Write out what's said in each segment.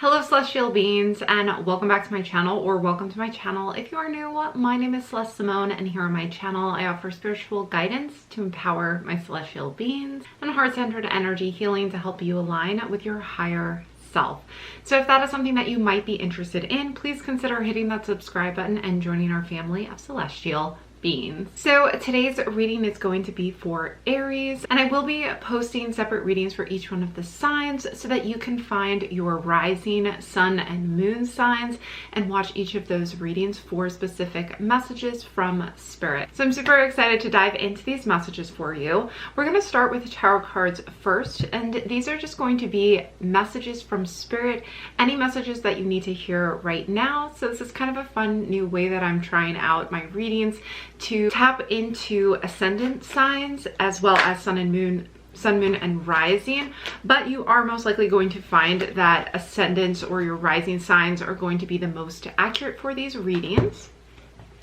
Hello celestial beings, and welcome back to my channel, or welcome to my channel if you are new. My name is Celeste Simone, and here on my channel I offer spiritual guidance to empower my celestial beings and heart-centered energy healing to help you align with your higher self. So if that is something that you might be interested in, please consider hitting that subscribe button and joining our family of celestial beings. So today's reading is going to be for Aries, and I will be posting separate readings for each one of the signs so that you can find your rising sun and moon signs and watch each of those readings for specific messages from spirit. So I'm super excited to dive into these messages for you. We're going to start with the tarot cards first, and these are just going to be messages from spirit, any messages that you need to hear right now. So this is kind of a fun new way that I'm trying out my readings to tap into ascendant signs as well as sun, moon, and rising, but you are most likely going to find that ascendants or your rising signs are going to be the most accurate for these readings.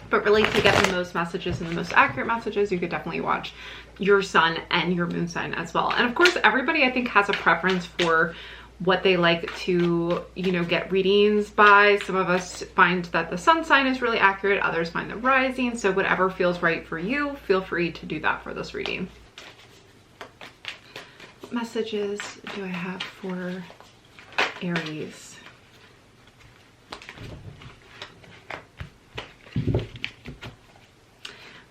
But really, to get the most messages and the most accurate messages, you could definitely watch your sun and your moon sign as well. And of course, everybody I think has a preference for what they like to, get readings by. Some of us find that the sun sign is really accurate, others find the rising. So whatever feels right for you, feel free to do that for this reading. What messages do I have for Aries?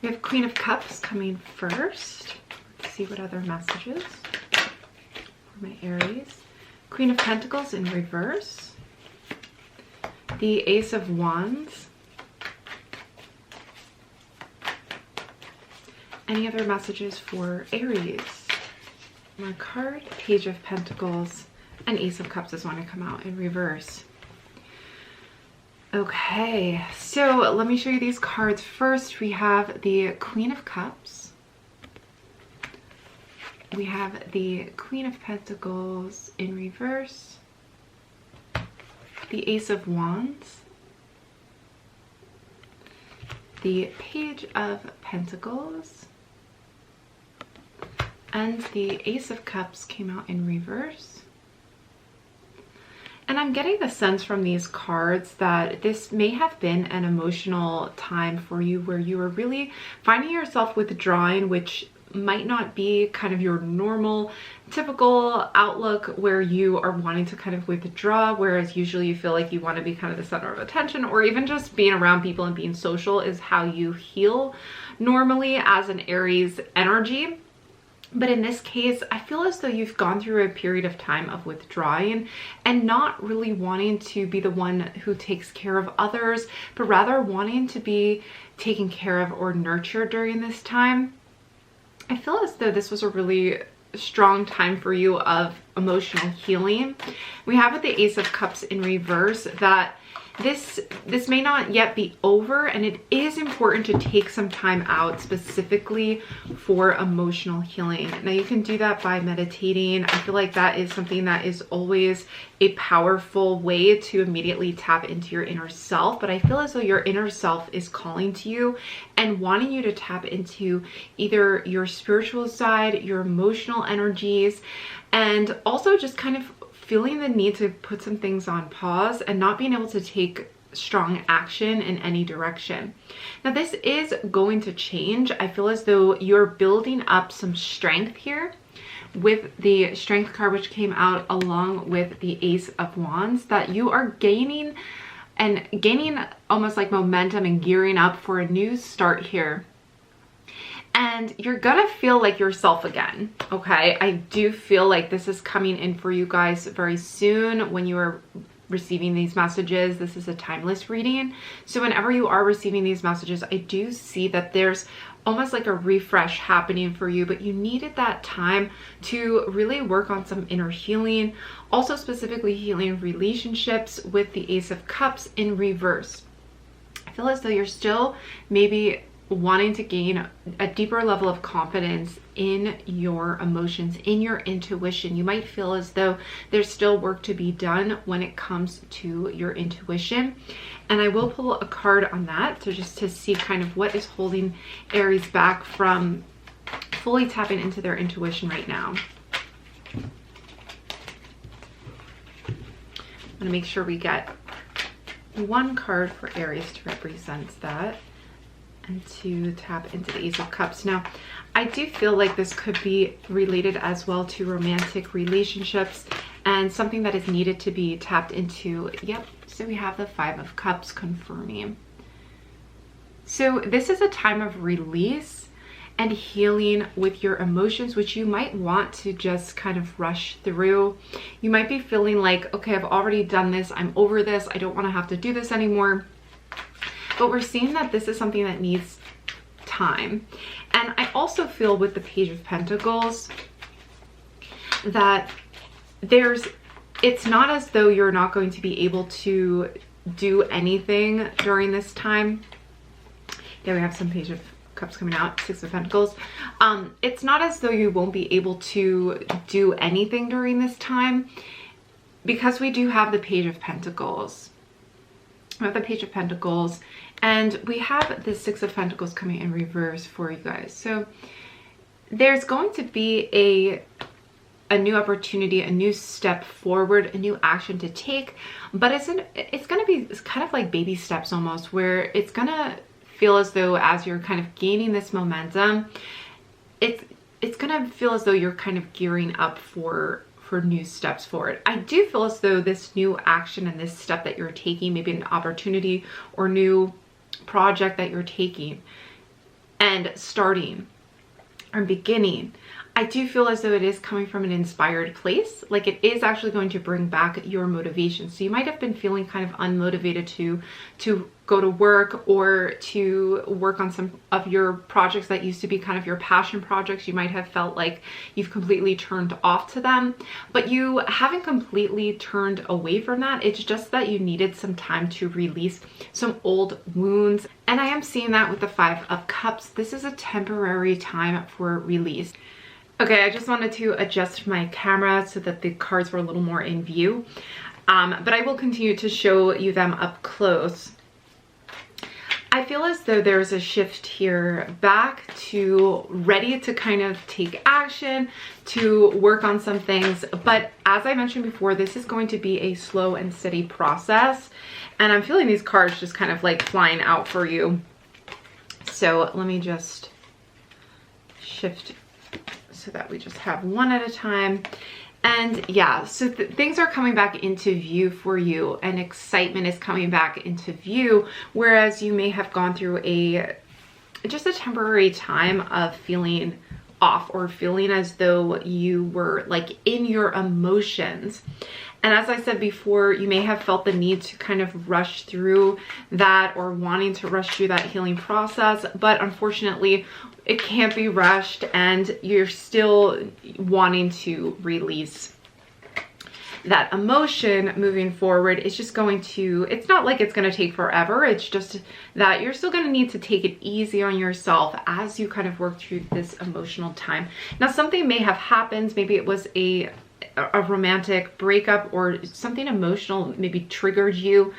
We have Queen of Cups coming first. Let's see what other messages for my Aries. Queen of Pentacles in reverse, the Ace of Wands. Any other messages for Aries? My card, Page of Pentacles, and Ace of Cups is want to come out in reverse. Okay, so let me show you these cards. First, we have the Queen of Cups. We have the Queen of Pentacles in reverse, the Ace of Wands, the Page of Pentacles, and the Ace of Cups came out in reverse. And I'm getting the sense from these cards that this may have been an emotional time for you where you were really finding yourself withdrawing, which might not be kind of your normal typical outlook where you are wanting to kind of withdraw, whereas usually you feel like you want to be kind of the center of attention, or even just being around people and being social is how you heal normally as an Aries energy. But in this case, I feel as though you've gone through a period of time of withdrawing and not really wanting to be the one who takes care of others, but rather wanting to be taken care of or nurtured during this time. I feel as though this was a really strong time for you of emotional healing. We have with the Ace of Cups in reverse that this may not yet be over, and it is important to take some time out specifically for emotional healing. Now you can do that by meditating. I feel like that is something that is always a powerful way to immediately tap into your inner self, but I feel as though your inner self is calling to you and wanting you to tap into either your spiritual side, your emotional energies, and also just kind of feeling the need to put some things on pause and not being able to take strong action in any direction. Now this is going to change. I feel as though you're building up some strength here with the Strength card, which came out along with the Ace of Wands, that you are gaining almost like momentum and gearing up for a new start here. And you're gonna feel like yourself again, okay? I do feel like this is coming in for you guys very soon when you are receiving these messages. This is a timeless reading. So whenever you are receiving these messages, I do see that there's almost like a refresh happening for you, but you needed that time to really work on some inner healing, also specifically healing relationships with the Ace of Cups in reverse. I feel as though you're still maybe wanting to gain a deeper level of confidence in your emotions, in your intuition. You might feel as though there's still work to be done when it comes to your intuition. And I will pull a card on that, so just to see kind of what is holding Aries back from fully tapping into their intuition right now. I'm gonna make sure we get one card for Aries to represent that, and to tap into the Ace of Cups. Now, I do feel like this could be related as well to romantic relationships and something that is needed to be tapped into. Yep, so we have the Five of Cups confirming. So this is a time of release and healing with your emotions, which you might want to just kind of rush through. You might be feeling like, okay, I've already done this, I'm over this, I don't want to have to do this anymore. But we're seeing that this is something that needs time. And I also feel with the Page of Pentacles that it's not as though you're not going to be able to do anything during this time. Yeah, we have some Page of Cups coming out, Six of Pentacles. It's not as though you won't be able to do anything during this time, because we do have the Page of Pentacles. We have the Page of Pentacles, and we have the Six of Pentacles coming in reverse for you guys. So there's going to be a new opportunity, a new step forward, a new action to take, but it's going to be kind of like baby steps almost, where it's going to feel as though as you're kind of gaining this momentum, it's going to feel as though you're kind of gearing up for new steps forward. I do feel as though this new action and this step that you're taking, maybe an opportunity or new project that you're taking and starting or beginning, I do feel as though it is coming from an inspired place. Like, it is actually going to bring back your motivation. So you might have been feeling kind of unmotivated to go to work or to work on some of your projects that used to be kind of your passion projects. You might have felt like you've completely turned off to them, but you haven't completely turned away from that. It's just that you needed some time to release some old wounds. And I am seeing that with the Five of Cups. This is a temporary time for release. Okay, I just wanted to adjust my camera so that the cards were a little more in view, but I will continue to show you them up close. I feel as though there's a shift here back to ready to kind of take action, to work on some things. But as I mentioned before, this is going to be a slow and steady process. And I'm feeling these cards just kind of like flying out for you. So let me just shift so that we just have one at a time. And yeah, so things are coming back into view for you, and excitement is coming back into view, whereas you may have gone through just a temporary time of feeling off or feeling as though you were like in your emotions. And as I said before, you may have felt the need to kind of rush through that or wanting to rush through that healing process, but unfortunately it can't be rushed, and you're still wanting to release that emotion moving forward. It's just going to, it's not like it's going to take forever. It's just that you're still going to need to take it easy on yourself as you kind of work through this emotional time. Now, something may have happened. Maybe it was a romantic breakup or something emotional maybe triggered you.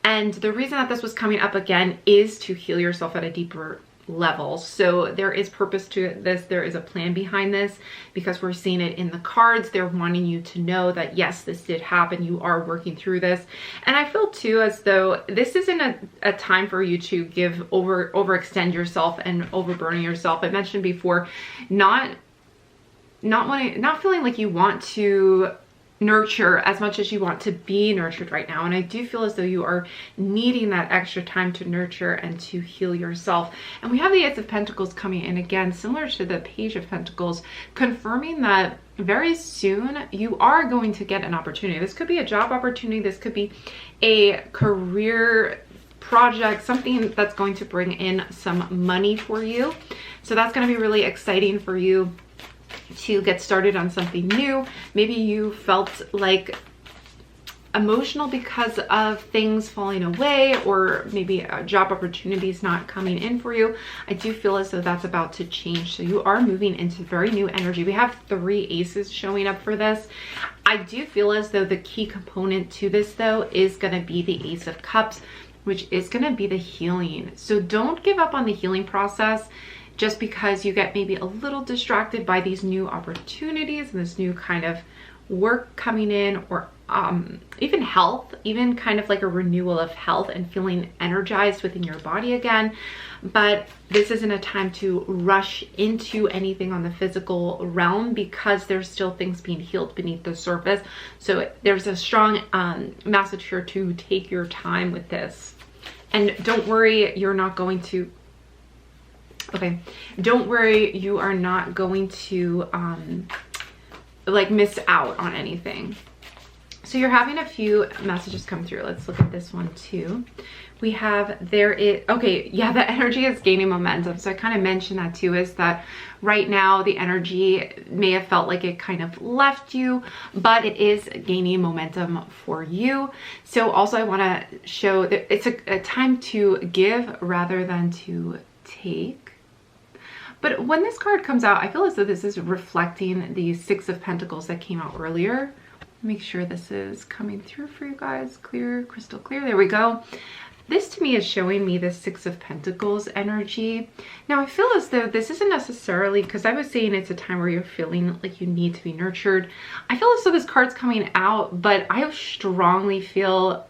And the reason that this was coming up again is to heal yourself at a deeper level. So there is purpose to this. There is a plan behind this, because we're seeing it in the cards. They're wanting you to know that yes, this did happen. You are working through this. And I feel too as though this isn't a time for you to overextend yourself and overburning yourself. I mentioned before, not feeling like you want to nurture as much as you want to be nurtured right now. And I do feel as though you are needing that extra time to nurture and to heal yourself. And we have the Ace of Pentacles coming in again, similar to the Page of Pentacles, confirming that very soon you are going to get an opportunity. This could be a job opportunity. This could be a career project, something that's going to bring in some money for you. So that's going to be really exciting for you to get started on something new. Maybe you felt like emotional because of things falling away, or maybe a job opportunity is not coming in for you. I do feel as though that's about to change. So you are moving into very new energy. We have 3 aces showing up for this. I do feel as though the key component to this though is going to be the Ace of Cups, which is going to be the healing. So don't give up on the healing process just because you get maybe a little distracted by these new opportunities and this new kind of work coming in, or even health, even kind of like a renewal of health and feeling energized within your body again. But this isn't a time to rush into anything on the physical realm, because there's still things being healed beneath the surface. So there's a strong message here to take your time with this. And don't worry, you're not going to, okay, don't worry, you are not going to like miss out on anything. So you're having a few messages come through. Let's look at this one too. We have, there is, okay, yeah, the energy is gaining momentum. So I kind of mentioned that too, is that right now the energy may have felt like it kind of left you, but it is gaining momentum for you. So also I want to show that it's a time to give rather than to take. But when this card comes out, I feel as though this is reflecting the Six of Pentacles that came out earlier. Make sure this is coming through for you guys. Clear, crystal clear. There we go. This to me is showing me the Six of Pentacles energy. Now I feel as though this isn't necessarily, because I was saying it's a time where you're feeling like you need to be nurtured. I feel as though this card's coming out, but I strongly feel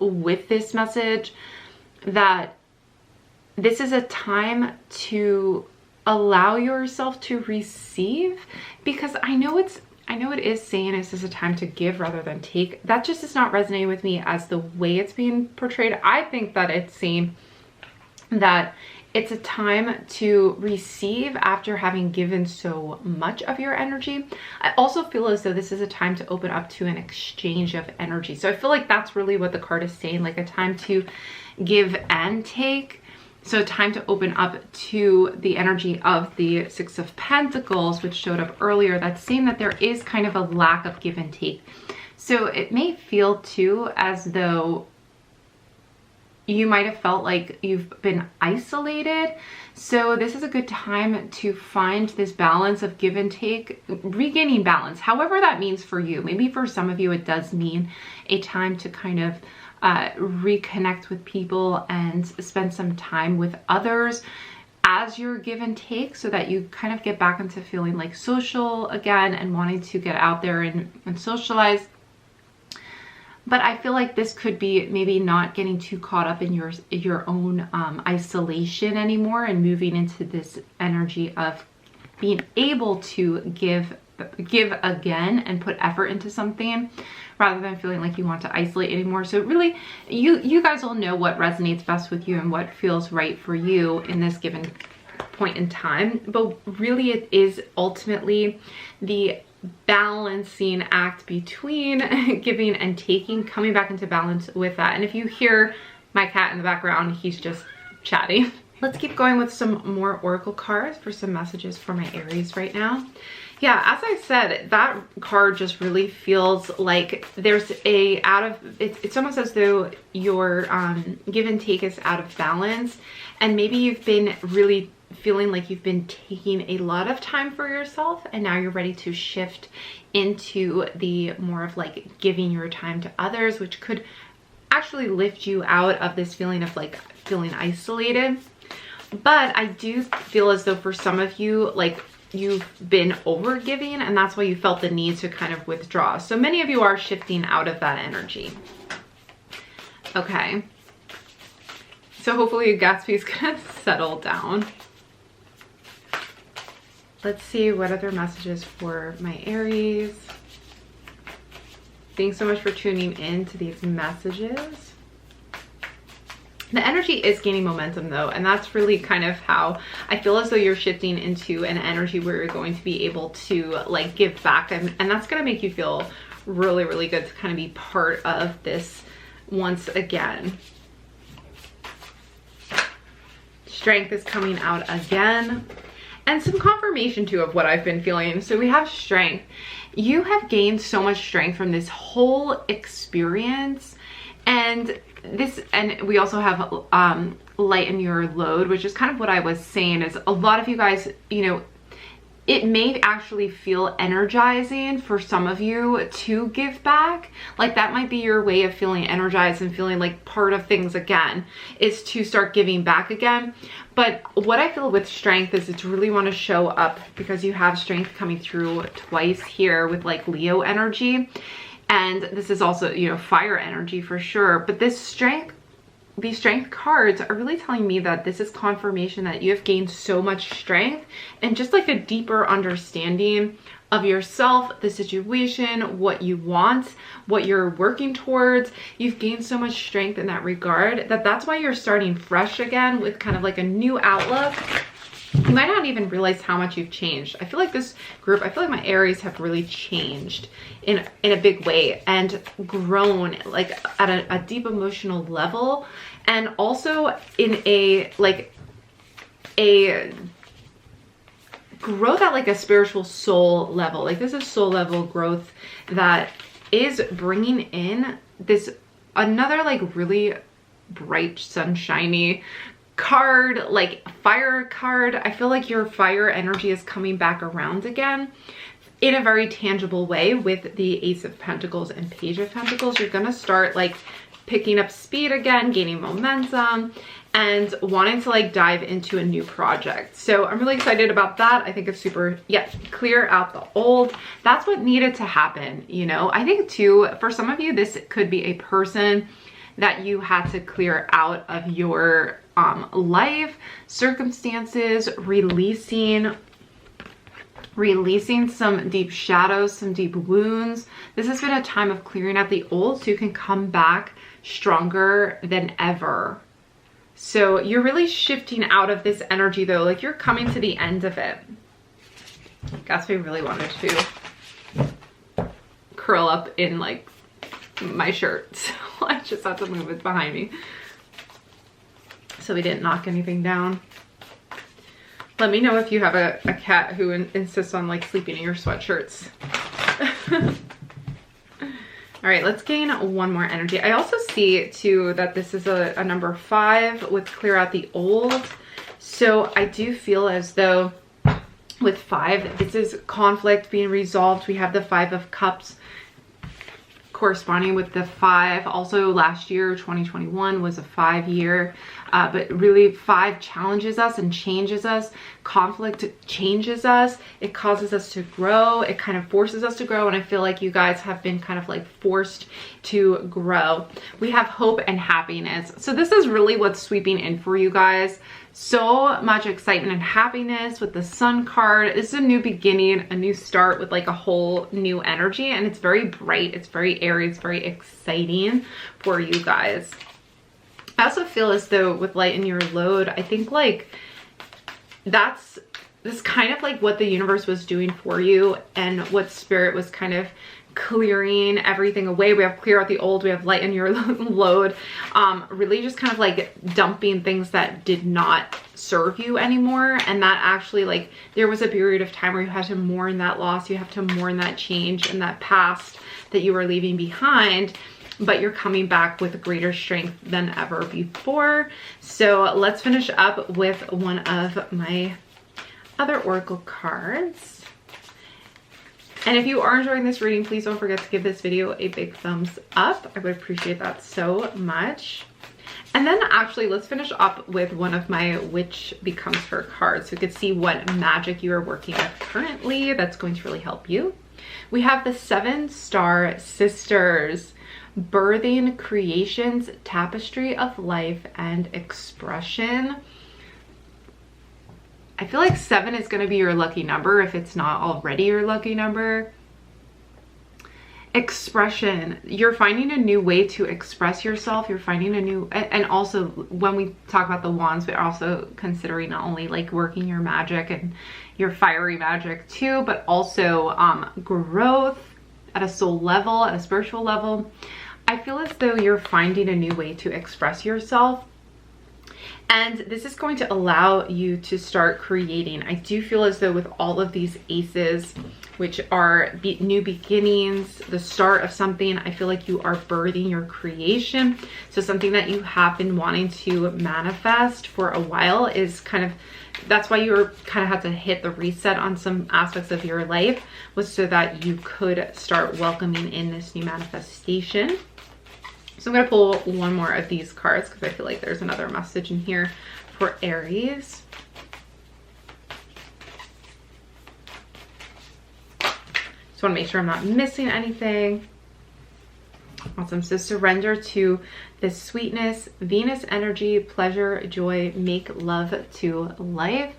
with this message that this is a time to allow yourself to receive, because I know it is saying this is a time to give rather than take. That just is not resonating with me as the way it's being portrayed. I think that it's saying that it's a time to receive after having given so much of your energy. I also feel as though this is a time to open up to an exchange of energy. So I feel like that's really what the card is saying, like a time to give and take. So time to open up to the energy of the Six of Pentacles, which showed up earlier. That's saying that there is kind of a lack of give and take. So it may feel too as though you might have felt like you've been isolated. So this is a good time to find this balance of give and take, regaining balance, however that means for you. Maybe for some of you, it does mean a time to kind of reconnect with people and spend some time with others as your give and take, so that you kind of get back into feeling like social again and wanting to get out there and socialize. But I feel like this could be maybe not getting too caught up in your own isolation anymore, and moving into this energy of being able to give again and put effort into something, rather than feeling like you want to isolate anymore. So really, you guys will know what resonates best with you and what feels right for you in this given point in time. But really, it is ultimately the balancing act between giving and taking, coming back into balance with that. And if you hear my cat in the background, he's just chatting. Let's keep going with some more oracle cards for some messages for my Aries right now. Yeah, as I said, that card just really feels like there's a it's almost as though your give and take is out of balance, and maybe you've been really feeling like you've been taking a lot of time for yourself, and now you're ready to shift into the more of like giving your time to others, which could actually lift you out of this feeling of like feeling isolated. But I do feel as though for some of you, like, you've been over giving, and that's why you felt the need to kind of withdraw. So many of you are shifting out of that energy. Okay. So hopefully Gatsby's gonna settle down. Let's see what other messages for my Aries. Thanks so much for tuning in to these messages. The energy is gaining momentum though, and that's really kind of how I feel as though you're shifting into an energy where you're going to be able to like give back, and that's going to make you feel really, really good to kind of be part of this once again. Strength is coming out again, and some confirmation too of what I've been feeling. So we have strength. You have gained so much strength from this whole experience, and we also have lighten your load, which is kind of what I was saying, is a lot of you guys, you know, it may actually feel energizing for some of you to give back. Like that might be your way of feeling energized and feeling like part of things again, is to start giving back again. But what I feel with strength is it's really want to show up, because you have strength coming through twice here with like Leo energy. And this is also, you know, fire energy for sure. But this strength, these strength cards are really telling me that this is confirmation that you have gained so much strength and just like a deeper understanding of yourself, the situation, what you want, what you're working towards. You've gained so much strength in that regard that that's why you're starting fresh again with kind of like a new outlook. You might not even realize how much you've changed. I feel like this group, I feel like my Aries have really changed in a big way and grown like at a deep emotional level, and also in a like a growth at like a spiritual soul level. Like this is soul level growth that is bringing in this another like really bright sunshiny card, like fire card. I feel like your fire energy is coming back around again in a very tangible way with the Ace of Pentacles and Page of Pentacles. You're gonna start like picking up speed again, gaining momentum, and wanting to like dive into a new project. So I'm really excited about that. I think it's super, yeah, clear out the old. That's what needed to happen, you know. I think too, for some of you, this could be a person that you had to clear out of your life circumstances, releasing some deep shadows, some deep wounds. This has been a time of clearing out the old so you can come back stronger than ever. So you're really shifting out of this energy though, like you're coming to the end of it. Gatsby really wanted to curl up in like my shirt, so I just had to move it behind me so we didn't knock anything down. Let me know if you have a cat who insists on like sleeping in your sweatshirts. All right, let's gain one more energy. I also see too that this is a number 5 with clear out the old. So I do feel as though with 5, this is conflict being resolved. We have the 5 of Cups corresponding with the 5. Also last year, 2021 was a 5 year, but really 5 challenges us and changes us. Conflict changes us. It causes us to grow. It kind of forces us to grow. And I feel like you guys have been kind of like forced to grow. We have hope and happiness. So this is really what's sweeping in for you guys. So much excitement and happiness with the Sun card. This is a new beginning, a new start with like a whole new energy, and it's very bright. It's very airy. It's very exciting for you guys. I also feel as though with lighten your load, I think like that's kind of like what the universe was doing for you and what spirit was kind of clearing everything away. We have clear out the old, we have lighten your load, really just kind of like dumping things that did not serve you anymore. And that actually, like, there was a period of time where you had to mourn that loss, you have to mourn that change and that past that you were leaving behind, but you're coming back with greater strength than ever before. So let's finish up with one of my other oracle cards. And if you are enjoying this reading, please don't forget to give this video a big thumbs up. I would appreciate that so much. And then actually, let's finish up with one of my Witch Becomes Her cards so we could see what magic you are working with currently that's going to really help you. We have the 7-Star Sisters, Birthing Creations, Tapestry of Life and Expression. I feel like 7 is going to be your lucky number if it's not already your lucky number. Expression. You're finding a new way to express yourself. You're finding a new, and also when we talk about the wands, we're also considering not only like working your magic and your fiery magic too, but also growth at a soul level, at a spiritual level. I feel as though you're finding a new way to express yourself. And this is going to allow you to start creating. I do feel as though with all of these aces, which are new beginnings, the start of something, I feel like you are birthing your creation. So something that you have been wanting to manifest for a while is kind of, that's why you kind of had to hit the reset on some aspects of your life, was so that you could start welcoming in this new manifestation. So I'm going to pull one more of these cards because I feel like there's another message in here for Aries. Just want to make sure I'm not missing anything. Awesome. So surrender to this sweetness, Venus energy, pleasure, joy, make love to life.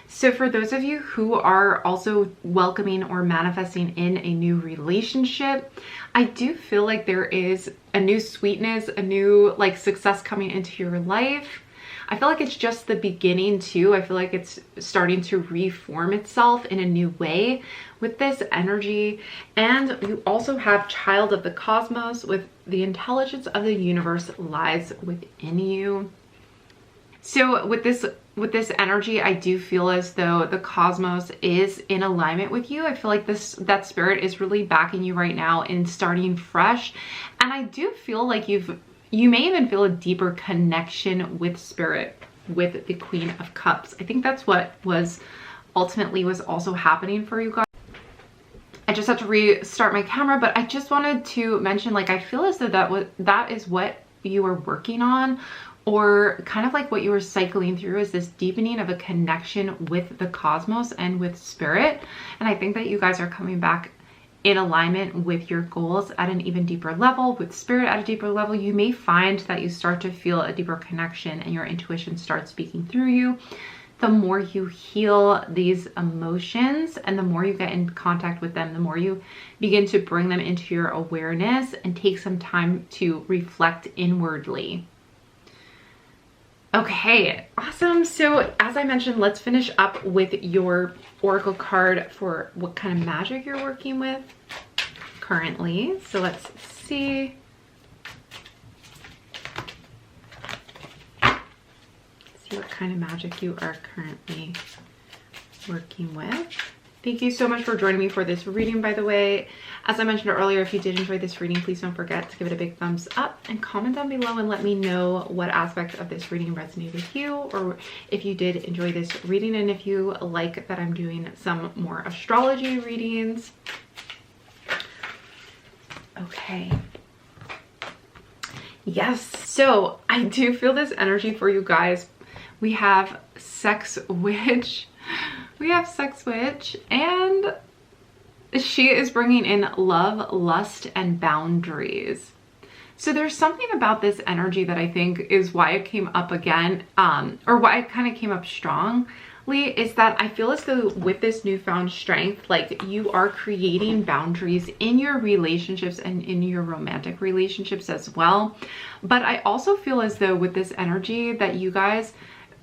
So for those of you who are also welcoming or manifesting in a new relationship, I do feel like there is a new sweetness, a new like success coming into your life. I feel like it's just the beginning too. I feel like it's starting to reform itself in a new way with this energy. And you also have child of the cosmos, with the intelligence of the universe lies within you. So with this energy, I do feel as though the cosmos is in alignment with you. I feel like that spirit is really backing you right now in starting fresh. And I do feel like you may even feel a deeper connection with spirit, with the Queen of Cups. I think that's what was ultimately was also happening for you guys. I just have to restart my camera, but I just wanted to mention, like, I feel as though that is what you are working on, or kind of like what you were cycling through, is this deepening of a connection with the cosmos and with spirit. And I think that you guys are coming back in alignment with your goals at an even deeper level, with spirit at a deeper level. You may find that you start to feel a deeper connection and your intuition starts speaking through you. The more you heal these emotions and the more you get in contact with them, the more you begin to bring them into your awareness and take some time to reflect inwardly. Okay, awesome. So as I mentioned, let's finish up with your oracle card for what kind of magic you're working with currently. So let's see. See what kind of magic you are currently working with. Thank you so much for joining me for this reading, by the way. As I mentioned earlier, if you did enjoy this reading, please don't forget to give it a big thumbs up and comment down below and let me know what aspect of this reading resonated with you, or if you did enjoy this reading and if you like that I'm doing some more astrology readings. Okay. Yes, so I do feel this energy for you guys. We have Sex Witch. We have Sex Witch, and she is bringing in love, lust, and boundaries. So there's something about this energy that I think is why it came up again, or why it kind of came up strongly, is that I feel as though with this newfound strength, like, you are creating boundaries in your relationships and in your romantic relationships as well. But I also feel as though with this energy that you guys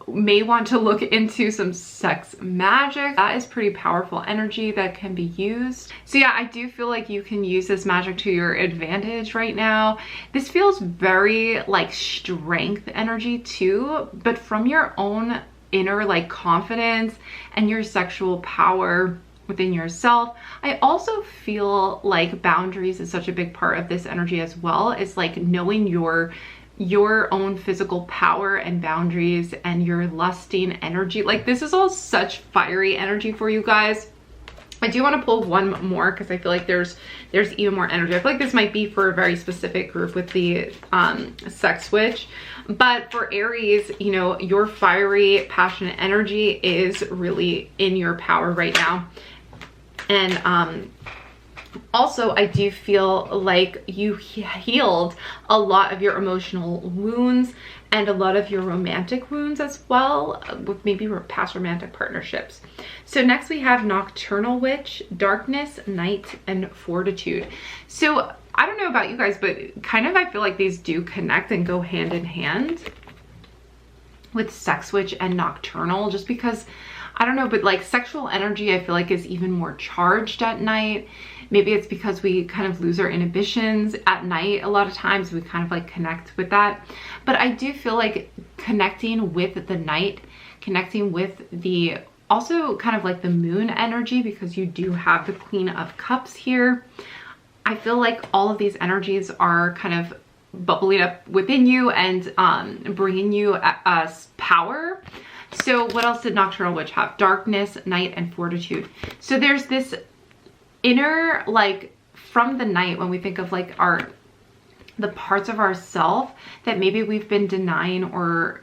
may want to look into some sex magic. That is pretty powerful energy that can be used. So yeah, I do feel like you can use this magic to your advantage right now. This feels very like strength energy too, but from your own inner like confidence and your sexual power within yourself. I also feel like boundaries is such a big part of this energy as well. It's like knowing your own physical power and boundaries and your lusting energy. Like, this is all such fiery energy for you guys. I do want to pull one more because I feel like there's even more energy. I feel like this might be for a very specific group with the Sex Witch. But for Aries, you know, your fiery, passionate energy is really in your power right now. And also, I do feel like you healed a lot of your emotional wounds and a lot of your romantic wounds as well, with maybe past romantic partnerships. So next we have Nocturnal Witch, Darkness, Night, and Fortitude. So I don't know about you guys, but kind of I feel like these do connect and go hand in hand with Sex Witch and Nocturnal, just because, I don't know, but like sexual energy I feel like is even more charged at night. Maybe it's because we kind of lose our inhibitions at night. A lot of times we kind of like connect with that. But I do feel like connecting with the night, connecting with the, also kind of like the moon energy, because you do have the Queen of Cups here. I feel like all of these energies are kind of bubbling up within you and bringing you power. So what else did Nocturnal Witch have? Darkness, Night, and Fortitude. So there's this inner, like, from the night, when we think of like the parts of ourself that maybe we've been denying or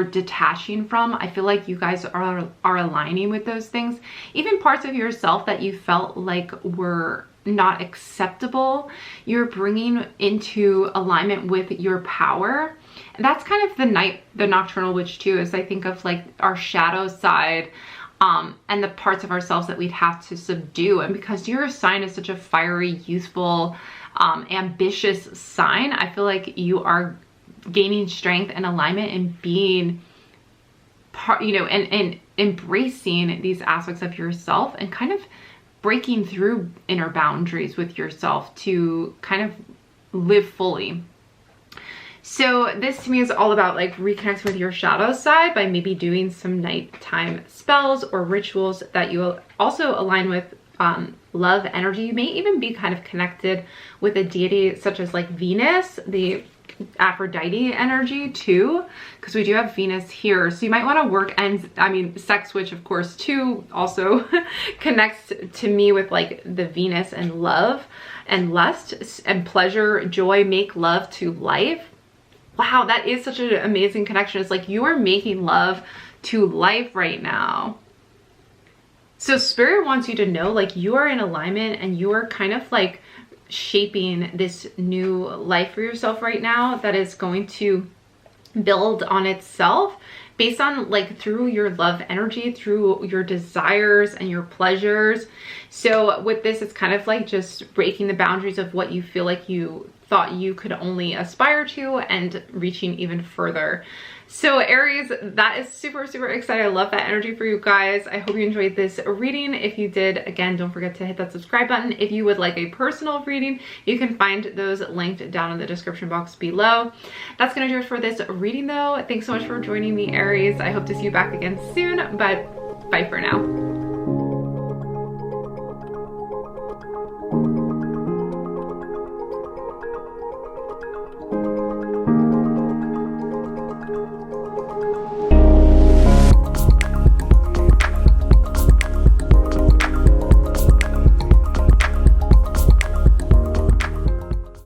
detaching from, I feel like you guys are aligning with those things. Even parts of yourself that you felt like were not acceptable, you're bringing into alignment with your power. And that's kind of the nocturnal witch too, is I think of like our shadow side, and the parts of ourselves that we'd have to subdue. And because your sign is such a fiery, youthful, ambitious sign, I feel like you are gaining strength and alignment and being part, you know, and embracing these aspects of yourself and kind of breaking through inner boundaries with yourself to kind of live fully. So this to me is all about like reconnecting with your shadow side by maybe doing some nighttime spells or rituals that you also align with love energy. You may even be kind of connected with a deity such as like Venus, the Aphrodite energy too, because we do have Venus here. So you might want to work, and I mean sex witch of course too also connects to me with like the Venus and love and lust and pleasure, joy, make love to life. Wow, that is such an amazing connection. It's like you are making love to life right now. So Spirit wants you to know like you are in alignment and you are kind of like shaping this new life for yourself right now that is going to build on itself based on like through your love energy, through your desires and your pleasures. So with this, it's kind of like just breaking the boundaries of what you feel like you thought you could only aspire to and reaching even further. So Aries, that is super, super excited. I love that energy for you guys. I hope you enjoyed this reading. If you did, again, don't forget to hit that subscribe button. If you would like a personal reading, you can find those linked down in the description box below. That's gonna do it for this reading though. Thanks so much for joining me, Aries. I hope to see you back again soon, but bye for now.